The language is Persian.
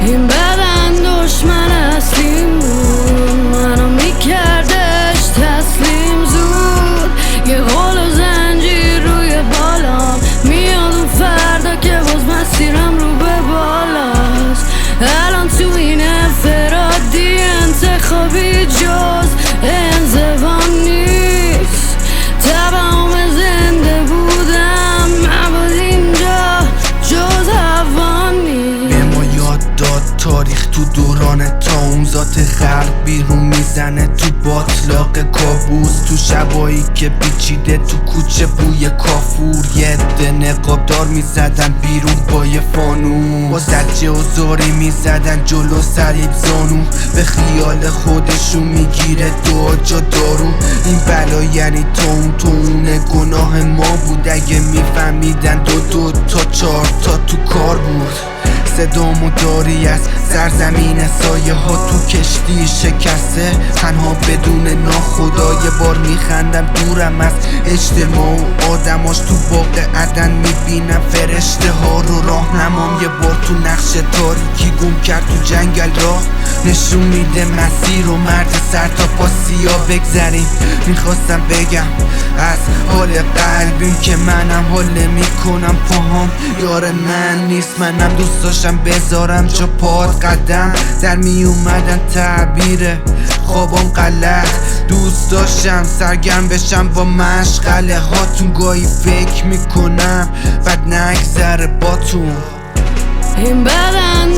این بدن دشمن اصلیم بود، منو میکردش تسلیم زود. یه قول و زنجیر روی بالام میاد اون فردا که باز مسیرم رو به بالاست. الان تو این انفرادی انتخابی جز انزوان نیست. تمام زنده بودم مباد اینجا جز هوان نیست. به ما یاد داد تاریخ تو دوران تا اون ذات غرب بیرون میزنه تو باطلاق کابوس، تو شبایی که پیچیده تو کوچه بوی کافور. یه عده نقابدار میزدن بیرون با یه فانوس، با زجه و زاری میزدن جلو سریب زانو. به خیال خودشون میگیره دعا جا دارو. این بلا یعنی تونه گناه ما بود. اگه میفهمیدن دو تا چار تا تو کار بود. صدامو داری از سرزمین سایه ها تو کشتی شکسته، تنها بدون ناخدا. یه بار میخندم دورم از اجتماع و آدماش، تو باغ عدن میبینم فرشته ها رو. راهنمام یه بار تو نقش تاریکی گم کرد تو جنگل، راه نشون میده مسیر و مرد سر تا پا سیاه بگذریم. میخواستم بگم از حال قلبیم که منم حال نمیکنم، پاهام یار من نیست. منم دوست داشتم بذارم جا پات قدم، در می اومدن تعبیر خوابم غلط. دوست داشتم سرگرم بشم با مشغله هاتون، گاهی فکر میکنم بد نگذره باتون. این بدن